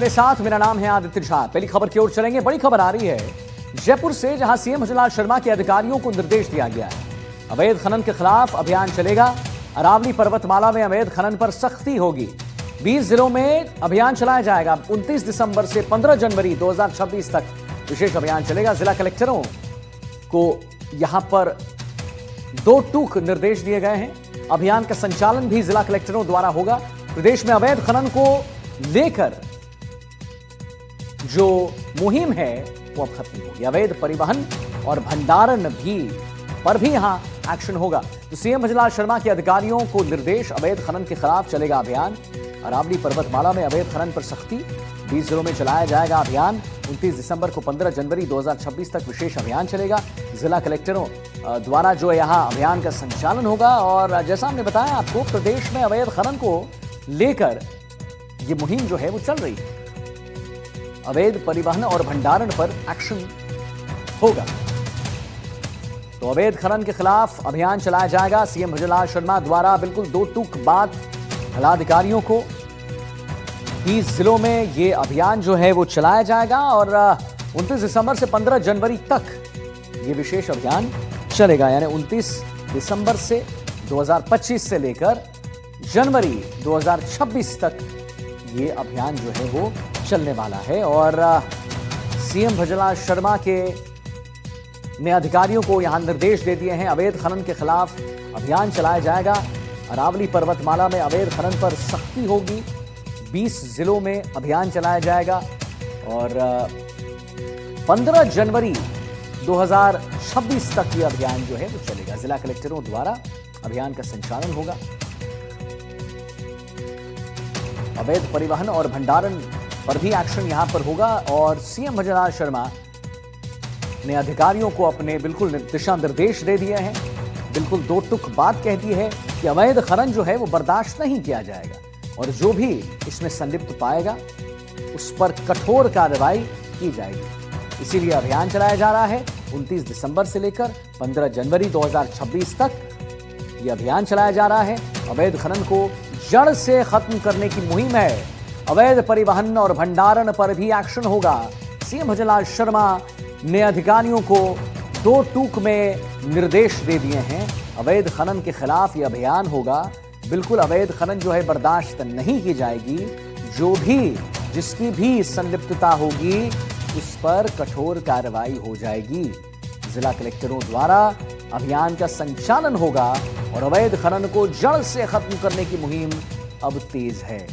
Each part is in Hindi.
मेरे साथ मेरा नाम है आदित्य झा। पहली खबर की ओर चलेंगे। बड़ी खबर आ रही है जयपुर से, जहां सीएम भजनलाल शर्मा के अधिकारियों को निर्देश दिया गया है। अवैध खनन के खिलाफ अभियान चलेगा। अरावली पर्वतमाला में अवैध खनन पर सख्ती होगी। 20 जिलों में अभियान चलाया जाएगा। 29 दिसंबर से 15 जनवरी 2026 तक विशेष अभियान चलेगा। जिला कलेक्टरों को यहां पर 2 टूक निर्देश दिए गए हैं। अभियान का संचालन भी जिला कलेक्टरों द्वारा होगा। प्रदेश में अवैध खनन को लेकर जो मुहिम है वो अब खत्म होगी। अवैध परिवहन और भंडारण पर भी यहां एक्शन होगा। तो सीएम भजनलाल शर्मा के अधिकारियों को निर्देश, अवैध खनन के खिलाफ चलेगा अभियान। अरावली पर्वतमाला में अवैध खनन पर सख्ती, 20 जिलों में चलाया जाएगा अभियान। 29 दिसंबर को 15 जनवरी 2026 तक विशेष अभियान चलेगा। जिला कलेक्टरों द्वारा जो यहां अभियान का संचालन होगा। और जैसा हमने बताया आपको, प्रदेश में अवैध खनन को लेकर यह मुहिम जो है वो चल रही है। अवैध परिवहन और भंडारण पर एक्शन होगा। तो अवैध खनन के खिलाफ अभियान चलाया जाएगा। सीएम भजनलाल शर्मा द्वारा बिल्कुल 2 टूक बाद जिलाधिकारियों को 20 जिलों में यह अभियान जो है वो चलाया जाएगा। और 29 दिसंबर से 15 जनवरी तक यह विशेष अभियान चलेगा। यानी 29 दिसंबर से 2025 से लेकर जनवरी 2026 तक ये अभियान जो है वो चलने वाला है। और सीएम भजनलाल शर्मा ने अधिकारियों को यहां निर्देश दे दिए हैं। अवैध खनन के खिलाफ अभियान चलाया जाएगा। अरावली पर्वतमाला में अवैध खनन पर सख्ती होगी। 20 जिलों में अभियान चलाया जाएगा। और 15 जनवरी 2026 तक ये अभियान जो है वो चलेगा। जिला कलेक्टरों द्वारा अभियान का संचालन होगा। अवैध परिवहन और भंडारण पर भी एक्शन यहां पर होगा। और सीएम भजनलाल शर्मा ने अधिकारियों को अपने बिल्कुल दिशा निर्देश दे दिए हैं। बिल्कुल 2 टूक बात कह दी है कि अवैध खनन जो है वो बर्दाश्त नहीं किया जाएगा। और जो भी इसमें संलिप्त पाएगा उस पर कठोर कार्रवाई की जाएगी। इसीलिए अभियान चलाया जा रहा है। 29 दिसंबर से लेकर 15 जनवरी 2026 तक यह अभियान चलाया जा रहा है। अवैध खनन को जड़ से खत्म करने की मुहिम है। अवैध परिवहन और भंडारण पर भी एक्शन होगा। सीएम भजनलाल शर्मा ने अधिकारियों को 2 टूक में निर्देश दे दिए हैं। अवैध खनन के खिलाफ यह अभियान होगा। बिल्कुल अवैध खनन जो है बर्दाश्त नहीं की जाएगी। जो भी जिसकी भी संलिप्तता होगी उस पर कठोर कार्रवाई हो जाएगी। जिला कलेक्टरों द्वारा अभियान का संचालन होगा। और अवैध खनन को जड़ से खत्म करने की मुहिम अब तेज है।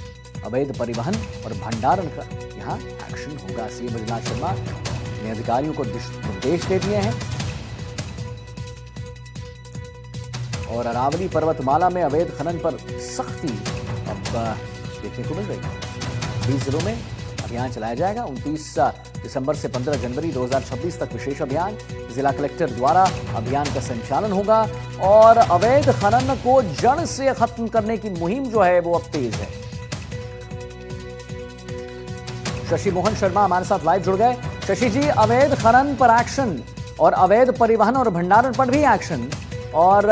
अवैध परिवहन और भंडारण का यहां एक्शन होगा। सीएम भजनलाल शर्मा ने अधिकारियों को निर्देश दे दिए हैं। और अरावली पर्वतमाला में अवैध खनन पर सख्ती अब देखने को मिल रही है। 20 जिलों में अभियान चलाया जाएगा। 29 दिसंबर से 15 जनवरी 2026 तक विशेष अभियान। जिला कलेक्टर द्वारा अभियान का संचालन होगा। और अवैध खनन को जड़ से खत्म करने की मुहिम जो है वो अब तेज है। शशि मोहन शर्मा हमारे साथ लाइव जुड़ गए। शशि जी, अवैध खनन पर एक्शन और अवैध परिवहन और भंडारण पर भी एक्शन। और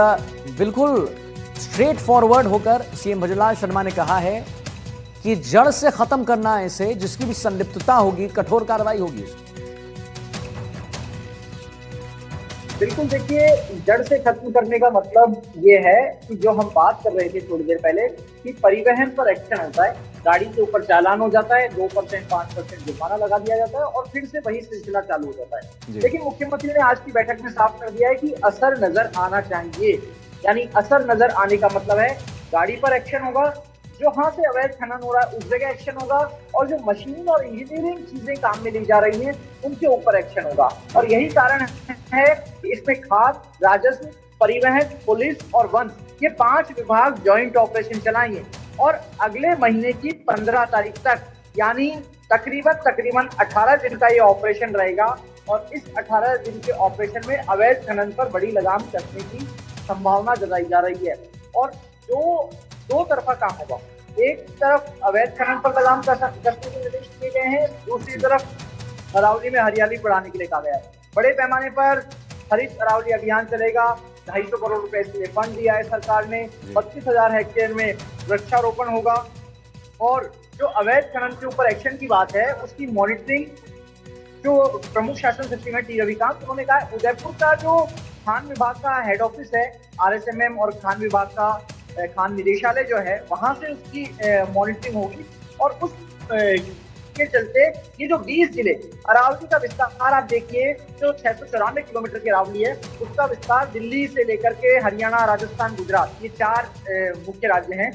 बिल्कुल स्ट्रेट फॉरवर्ड होकर सीएम भजनलाल शर्मा ने कहा है कि जड़ से खत्म करना है इसे। जिसकी भी संलिप्तता होगी कठोर कार्रवाई होगी। बिल्कुल, देखिए, जड़ से खत्म करने का मतलब ये है कि जो हम बात कर रहे थे थोड़ी देर पहले कि परिवहन पर एक्शन होता है, गाड़ी के ऊपर चालान हो जाता है, 2% 5% जुर्माना लगा दिया जाता है और फिर से वही सिलसिला चालू हो जाता है। लेकिन मुख्यमंत्री ने आज की बैठक में साफ कर दिया है कि असर नजर आना चाहिए। यानी असर नजर आने का मतलब है गाड़ी पर एक्शन होगा, जहां से अवैध खनन हो रहा है उस जगह एक्शन होगा, और जो मशीन और इंजीनियरिंग चीजें काम में ली जा रही हैं उनके ऊपर एक्शन होगा। और यही कारण है कि इसमें खाद्य, राजस्व, परिवहन, पुलिस और वन, ये 5 विभाग ज्वाइंट ऑपरेशन चलाएंगे। और अगले महीने की 15 तारीख तक, यानी तकरीबन 18 दिन का ये ऑपरेशन रहेगा। और इस 18 दिन के ऑपरेशन में अवैध खनन पर बड़ी लगाम कसने की संभावना जताई जा रही है। और जो 2 तरफा काम होगा, एक तरफ अवैध खनन पर लगाम कसने के निर्देश दिए गए हैं, दूसरी तरफ अरावली में हरियाली बढ़ाने के लिए कहा गया है। बड़े पैमाने पर हरित अरावली अभियान चलेगा। 250 करोड़ रुपए इसके लिए फंड दिया है सरकार ने। 32,000 हेक्टेयर में वृक्षारोपण होगा। और जो अवैध खनन के ऊपर एक्शन की बात है उसकी मॉनिटरिंग जो प्रमुख शासन सचिव है टी रविकांत, उन्होंने कहा उदयपुर का जो खान विभाग का हेड ऑफिस है आरएसएमएम और खान विभाग का खान निदेशालय जो है वहां से उसकी मॉनिटरिंग होगी। और उस के चलते ये जो 20 जिले अरावली का विस्तार आप देखिए, जो 694 किलोमीटर की अरावली है उसका विस्तार दिल्ली से लेकर के हरियाणा, राजस्थान, गुजरात, ये 4 मुख्य राज्य हैं।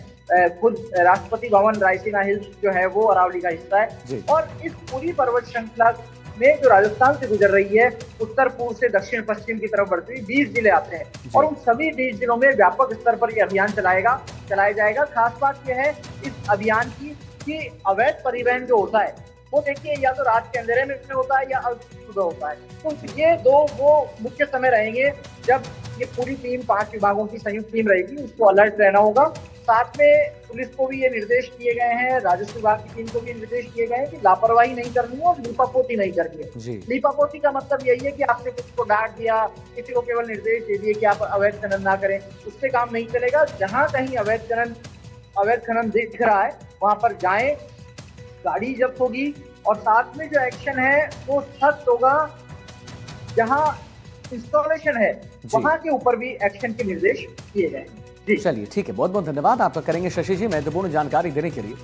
खुद राष्ट्रपति भवन रायसीना हिल्स जो है वो अरावली का हिस्सा है। और इस पूरी पर्वत श्रृंखला में जो राजस्थान से गुजर रही है, उत्तर पूर्व से दक्षिण पश्चिम की तरफ बढ़ती हुई 20 जिले आते हैं और उन सभी 20 जिलों में व्यापक स्तर पर यह अभियान चलाया जाएगा। खास बात यह है इस अभियान की कि अवैध परिवहन जो होता है वो देखिए या तो रात के अंधेरे में होता है या सुबह होता है। तो ये दो वो मुख्य समय रहेंगे जब ये पूरी टीम 5 विभागों की संयुक्त टीम रहेगी, उसको अलर्ट रहना होगा। साथ में पुलिस को भी ये निर्देश दिए गए हैं, राजस्व विभाग की टीम को भी निर्देश दिए गए हैं कि लापरवाही नहीं करनी है और लीपापोती नहीं करनी है। लीपापोती का मतलब यही है कि आपने किसी को डांट दिया, किसी को केवल निर्देश दे दिए कि आप अवैध खनन ना करें, उससे काम नहीं चलेगा। जहां कहीं अवैध खनन दिख रहा है वहां पर जाएं, गाड़ी जब्त होगी और साथ में जो एक्शन है वो सख्त होगा। जहां इंस्टॉलेशन है वहां के ऊपर भी एक्शन के निर्देश दिए गए। चलिए ठीक है, बहुत बहुत धन्यवाद आपका करेंगे शशि जी महत्वपूर्ण जानकारी देने के लिए।